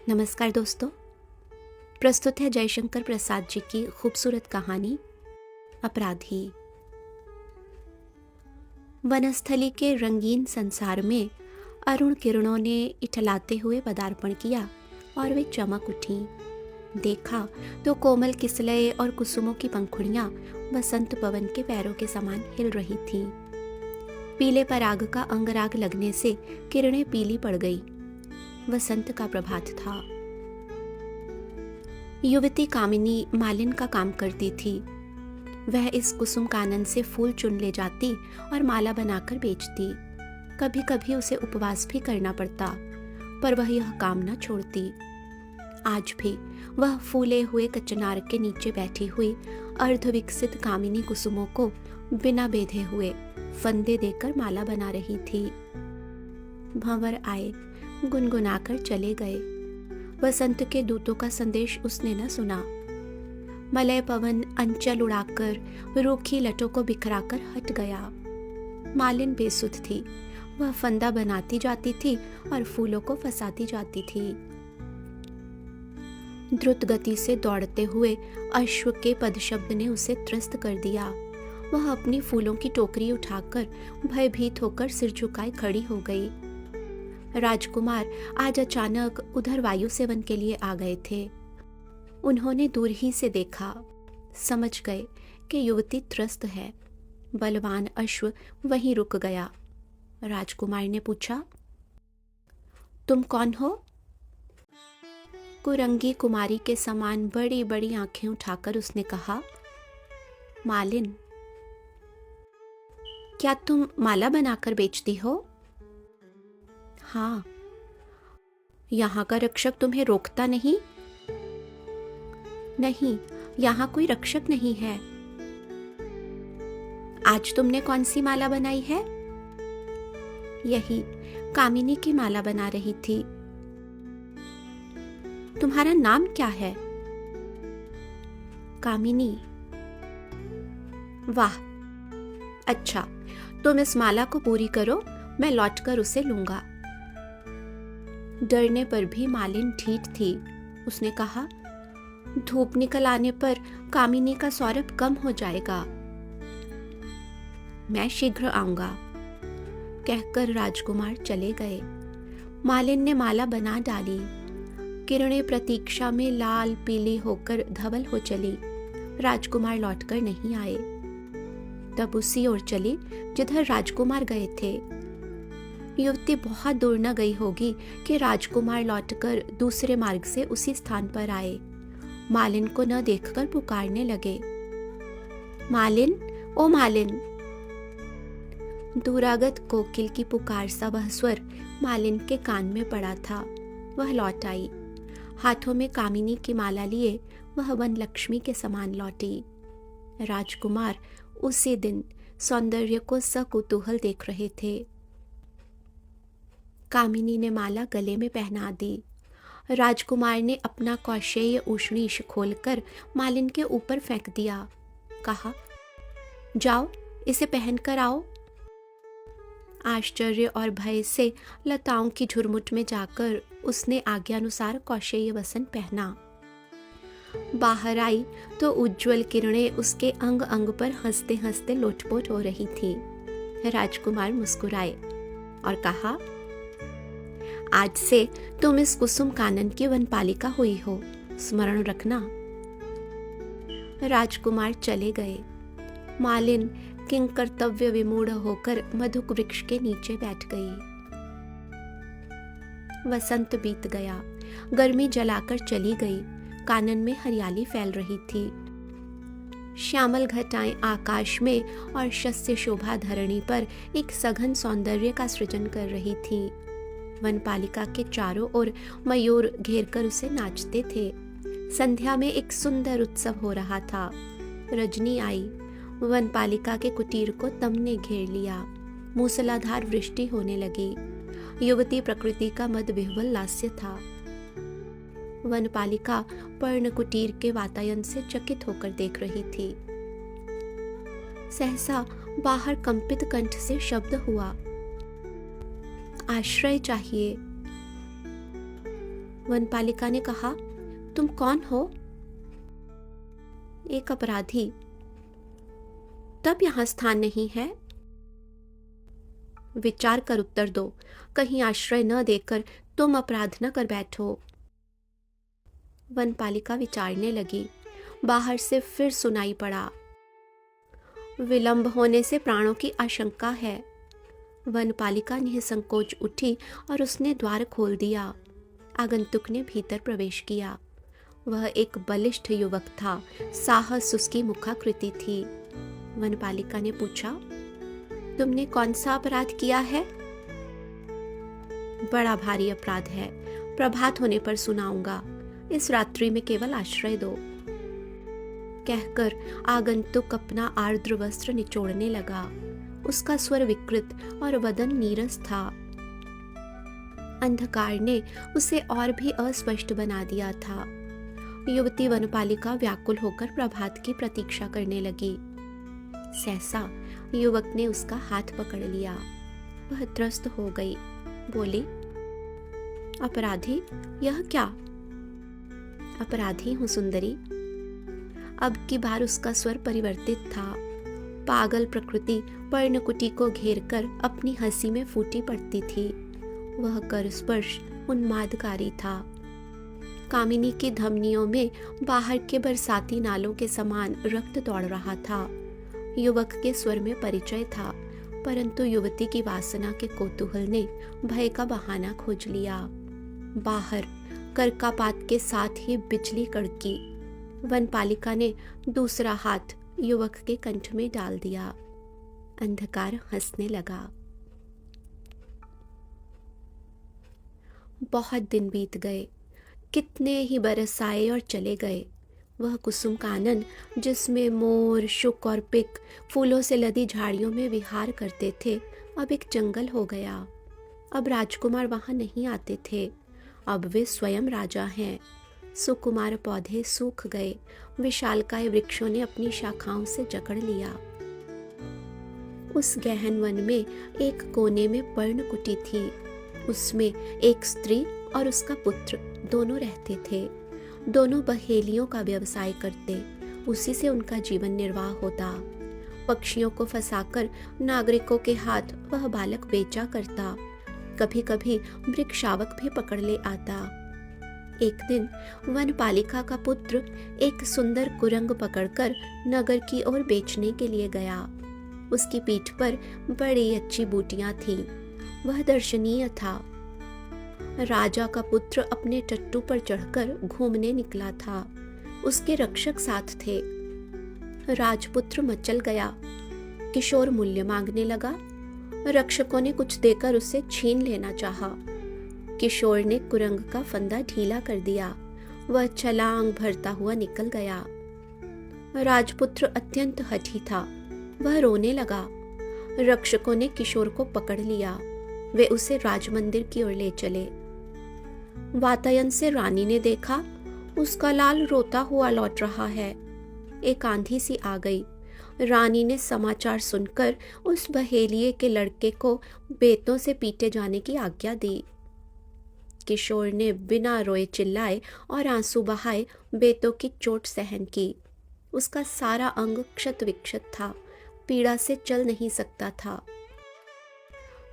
नमस्कार दोस्तों, प्रस्तुत है जयशंकर प्रसाद जी की खूबसूरत कहानी अपराधी। वनस्थली के रंगीन संसार में अरुण किरणों ने इठलाते हुए पदार्पण किया और वे चमक उठी। देखा तो कोमल किसलय और कुसुमों की पंखुड़ियां वसंत पवन के पैरों के समान हिल रही थीं। पीले पराग का अंगराग लगने से किरणें पीली पड़ गई। वसंत का प्रभात था। युवती कामिनी मालिन का काम करती थी। वह इस कुसुम कानन से फूल चुन ले जाती और माला बनाकर बेचती। कभी कभी उसे उपवास भी करना पड़ता, पर वह यह काम न छोड़ती। आज भी वह फूले हुए कचनार के नीचे बैठी हुई अर्धविकसित कामिनी कुसुमों को बिना बेधे हुए फंदे देकर माला बना रही थी। भंवर आए, गुनगुनाकर चले गए। वसंत के दूतों का संदेश उसने न सुना। मलय पवन अंचल उड़ाकर रूखी लटों को बिखराकर हट गया। मालिन बेसुध थी। वह फंदा बनाती जाती थी और फूलों को फंसाती जाती थी। द्रुत गति से दौड़ते हुए अश्व के पदशब्द ने उसे त्रस्त कर दिया। वह अपनी फूलों की टोकरी उठाकर भयभीत होकर सिर झुकाए खड़ी हो गई। राजकुमार आज अचानक उधर वायु सेवन के लिए आ गए थे। उन्होंने दूर ही से देखा, समझ गए कि युवती त्रस्त है। बलवान अश्व वहीं रुक गया। राजकुमार ने पूछा, तुम कौन हो? कुरंगी कुमारी के समान बड़ी बड़ी आंखें उठाकर उसने कहा, मालिन। क्या तुम माला बनाकर बेचती हो? हाँ। यहाँ का रक्षक तुम्हें रोकता नहीं? नहीं, यहाँ कोई रक्षक नहीं है। आज तुमने कौन सी माला बनाई है? यही कामिनी की माला बना रही थी। तुम्हारा नाम क्या है? कामिनी। वाह, अच्छा, तुम इस माला को पूरी करो, मैं लौटकर उसे लूंगा। डरने पर भी मालिन ढीठ थी। उसने कहा, धूप निकल आने पर कामिनी का सौरभ कम हो जाएगा। मैं शीघ्र आऊंगा, कहकर राजकुमार चले गए। मालिन ने माला बना डाली। किरणें प्रतीक्षा में लाल पीली होकर धवल हो चली। राजकुमार लौटकर नहीं आए। तब उसी ओर चली जिधर राजकुमार गए थे। युवती बहुत दूर न गई होगी कि राजकुमार लौटकर दूसरे मार्ग से उसी स्थान पर आए। मालिन को न देखकर पुकारने लगे, मालिन, ओ मालिन। दूरागत कोकिल की पुकार सा वह स्वर मालिन के कान में पड़ा था। वह लौट आई। हाथों में कामिनी की माला लिए वह वन लक्ष्मी के समान लौटी। राजकुमार उसी दिन सौंदर्य को सकुतूहल देख रहे थे। कामिनी ने माला गले में पहना दी। राजकुमार ने अपना कौशेय उष्णीश खोलकर मालिन के ऊपर फेंक दिया। कहा, जाओ, इसे पहनकर आओ। आश्चर्य और भय से लताओं की झुरमुट में जाकर उसने आज्ञानुसार कौशेय वसन पहना। बाहर आई तो उज्ज्वल किरणें उसके अंग अंग पर हंसते हंसते लोटपोट हो रही थी। राजकुमार मुस्कुराए और कहा, आज से तुम इस कुसुम कानन की वनपालिका हुई हो, स्मरण रखना। राजकुमार चले गए। मालिन किंग कर्तव्य विमूढ़ होकर मधुक वृक्ष के नीचे बैठ गई। वसंत बीत गया। गर्मी जलाकर चली गई। कानन में हरियाली फैल रही थी। श्यामल घटाएं आकाश में और शस्य शोभा धरणी पर एक सघन सौंदर्य का सृजन कर रही थी। वनपालिका के चारों ओर मयूर घेरकर उसे नाचते थे। संध्या में एक सुंदर उत्सव हो रहा था। रजनी आई। वनपालिका के कुटीर को तम ने घेर लिया। मूसलाधार वृष्टि होने लगी। युवती प्रकृति का मद विह्वल लास्य था। वनपालिका पर्ण कुटीर के वातायन से चकित होकर देख रही थी। सहसा बाहर कंपित कंठ से शब्द हुआ, आश्रय चाहिए। वनपालिका ने कहा, तुम कौन हो? एक अपराधी। तब यहाँ स्थान नहीं है? विचार कर उत्तर दो, कहीं आश्रय न देकर तुम अपराध न कर बैठो। वनपालिका विचारने लगी। बाहर से फिर सुनाई पड़ा, विलंब होने से प्राणों की आशंका है। वनपालिका निसंकोच उठी और उसने द्वार खोल दिया। आगंतुक ने भीतर प्रवेश किया। वह एक बलिष्ठ युवक था। साहस उसकी मुखाकृति थी। वनपालिका ने पूछा, तुमने कौन सा अपराध किया है? बड़ा भारी अपराध है, प्रभात होने पर सुनाऊंगा। इस रात्रि में केवल आश्रय दो। कहकर आगंतुक अपना आर्द्र वस्त्र निचोड़ने लगा। उसका स्वर विकृत और वदन नीरस था। अंधकार ने उसे और भी अस्पष्ट बना दिया था। युवती वनपालिका व्याकुल होकर प्रभात की प्रतीक्षा करने लगी। सहसा युवक ने उसका हाथ पकड़ लिया। वह त्रस्त हो गई। बोली, अपराधी, यह क्या? अपराधी हूं सुंदरी। अब की बार उसका स्वर परिवर्तित था। पागल प्रकृति पर्णकुटी को घेरकर अपनी हंसी में फूटी पड़ती थी। वह कर स्पर्श उन्मादकारी था। कामिनी की धमनियों में बाहर के बरसाती नालों के समान रक्त दौड़ रहा था। युवक के स्वर में परिचय था, परंतु युवती की वासना के कौतूहल ने भय का बहाना खोज लिया। बाहर करकापात के साथ ही बिजली कड़की। वनपालिका ने दूसरा हाथ युवक के कंठ में डाल दिया। अंधकार हंसने लगा। बहुत दिन बीत गए। कितने ही बरस आए और चले गए। वह कुसुम कानन जिसमें मोर, शुक और पिक फूलों से लदी झाड़ियों में विहार करते थे, अब एक जंगल हो गया। अब राजकुमार वहां नहीं आते थे। अब वे स्वयं राजा हैं। सुकुमार पौधे सूख गए। विशालकाय वृक्षों ने अपनी शाखाओं से जकड़ लिया। उस गहन वन में एक कोने में पर्णकुटी थी। उसमें एक स्त्री और उसका पुत्र दोनों रहते थे। दोनों बहेलियों का व्यवसाय करते। उसी से उनका जीवन निर्वाह होता। पक्षियों को फंसाकर नागरिकों के हाथ वह बालक बेचा करता। कभी कभी वृक्षावक भी पकड़ ले आता। एक दिन वनपालिका का पुत्र एक सुंदर कुरंग पकड़कर नगर की ओर बेचने के लिए गया। उसकी पीठ पर बड़ी अच्छी बूटियां थीं। वह दर्शनीय था। राजा का पुत्र अपने टट्टू पर चढ़कर घूमने निकला था। उसके रक्षक साथ थे। राजपुत्र मचल गया। किशोर मूल्य मांगने लगा। रक्षकों ने कुछ देकर उसे छीन लेना चाहा। किशोर ने कुरंग का फंदा ढीला कर दिया। वह छलांग भरता हुआ निकल गया। राजपुत्र अत्यंत हठी था। वह रोने लगा। रक्षकों ने किशोर को पकड़ लिया। वे उसे राजमंदिर की ओर ले चले। वातायन से रानी ने देखा, उसका लाल रोता हुआ लौट रहा है। एक आंधी सी आ गई। रानी ने समाचार सुनकर उस बहेलिये के लड़के को बेतों से पीटे जाने की आज्ञा दी। किशोर ने बिना रोए चिल्लाए और आंसू बहाए बेतों की चोट सहन की। उसका सारा अंग क्षत विक्षत था। पीड़ा से चल नहीं सकता था।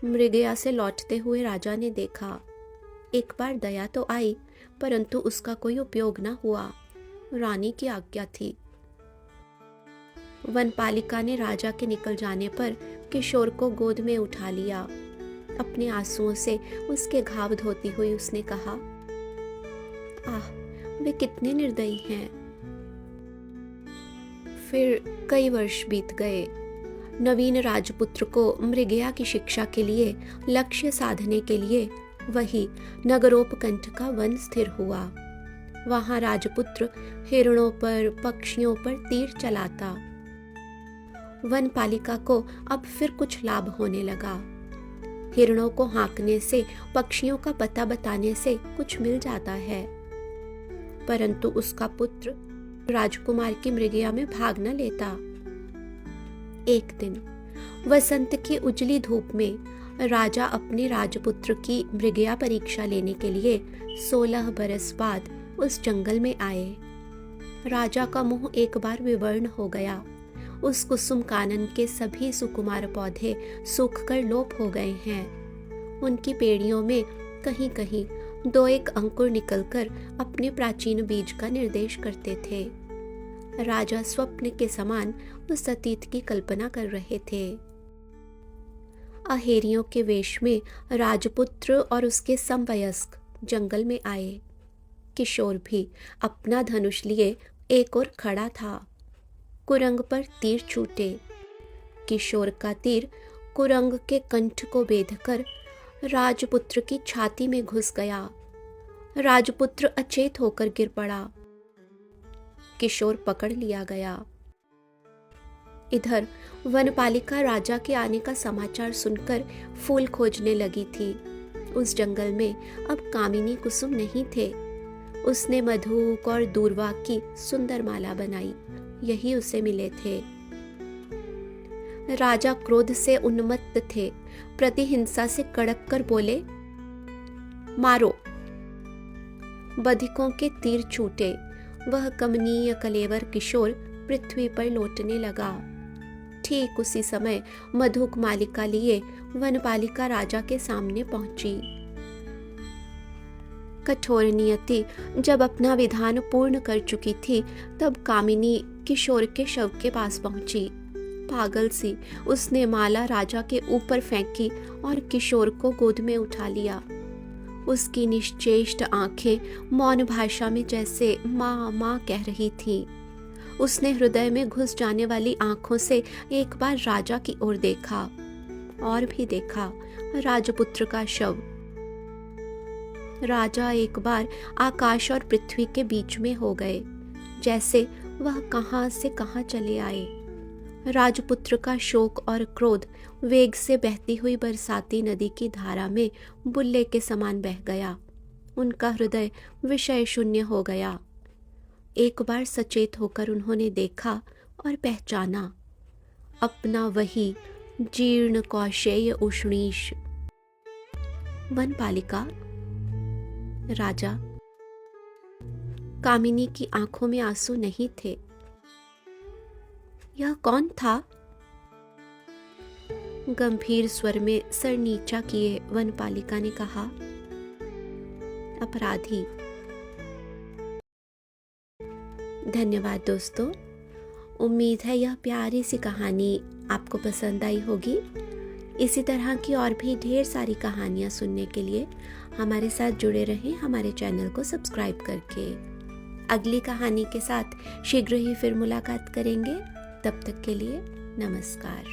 मृगया से लौटते हुए राजा ने देखा। एक बार दया तो आई, परंतु उसका कोई उपयोग न हुआ। रानी की आज्ञा थी। वनपालिका ने राजा के निकल जाने पर किशोर को गोद में उठा लिया। अपने आंसुओं से उसके घाव धोती हुई उसने कहा, आह, वे कितने निर्दयी हैं। फिर कई वर्ष बीत गए। नवीन राजपुत्र को मृगया की शिक्षा के लिए लक्ष्य साधने के लिए वही नगरोपकंठ का वन स्थिर हुआ। वहां राजपुत्र हिरणों पर, पक्षियों पर तीर चलाता। वनपालिका को अब फिर कुछ लाभ होने लगा। हिरणों को हाँकने से, पक्षियों का पता बताने से कुछ मिल जाता है, परंतु उसका पुत्र राजकुमार की मृगया में भाग न लेता। एक दिन वसंत की उजली धूप में राजा अपने राजपुत्र की मृगया परीक्षा लेने के लिए 16 बरस बाद उस जंगल में आए। राजा का मुंह एक बार विवर्ण हो गया। उस कुसुम कानन के सभी सुकुमार पौधे सूखकर लोप हो गए हैं। उनकी पेड़ियों में कहीं कहीं 2-1 अंकुर निकलकर अपने प्राचीन बीज का निर्देश करते थे। राजा स्वप्न के समान उस अतीत की कल्पना कर रहे थे। अहेरियों के वेश में राजपुत्र और उसके समवयस्क जंगल में आए। किशोर भी अपना धनुष लिए एक ओर खड़ा था। कुरंग पर तीर छूटे। किशोर का तीर कुरंग के कंठ को बेधकर राजपुत्र की छाती में घुस गया। राजपुत्र अचेत होकर गिर पड़ा। किशोर पकड़ लिया गया। इधर वनपालिका राजा के आने का समाचार सुनकर फूल खोजने लगी थी। उस जंगल में अब कामिनी कुसुम नहीं थे। उसने मधुक और दूर्वा की सुंदर माला बनाई, यही उसे मिले थे। राजा क्रोध से उन्मत्त थे। प्रतिहिंसा से कड़क कर बोले, मारो। बधिकों के तीर छूटे। वह कमनीय कलेवर किशोर पृथ्वी पर लौटने लगा। ठीक उसी समय मधुक मालिका लिए वनपालिका राजा के सामने पहुंची। कठोर नियति जब अपना विधान पूर्ण कर चुकी थी, तब कामिनी किशोर के शव के पास पहुंची। पागल सी उसने माला राजा के ऊपर फेंकी और किशोर को गोद में उठा लिया। उसकी निश्चेष्ट आंखें मौन भाषा में जैसे माँ माँ कह रही थी। उसने हृदय में घुस जाने वाली आंखों से एक बार राजा की ओर देखा और भी देखा राजपुत्र का शव। राजा एक बार आकाश और पृथ्वी के बीच में हो गए, जैसे वह कहां से कहां चले आए। राजपुत्र का शोक और क्रोध वेग से बहती हुई बरसाती नदी की धारा में बुल्ले के समान बह गया। उनका हृदय विषय शून्य हो गया। एक बार सचेत होकर उन्होंने देखा और पहचाना अपना वही जीर्ण कौशेय उष्णीश। वनपालिका राजा। कामिनी की आंखों में आंसू नहीं थे। यह कौन था? गंभीर स्वर में सर नीचा किए वनपालिका ने कहा, अपराधी। धन्यवाद दोस्तों। उम्मीद है यह प्यारी सी कहानी आपको पसंद आई होगी। इसी तरह की और भी ढेर सारी कहानियाँ सुनने के लिए हमारे साथ जुड़े रहें, हमारे चैनल को सब्सक्राइब करके। अगली कहानी के साथ शीघ्र ही फिर मुलाकात करेंगे। तब तक के लिए नमस्कार।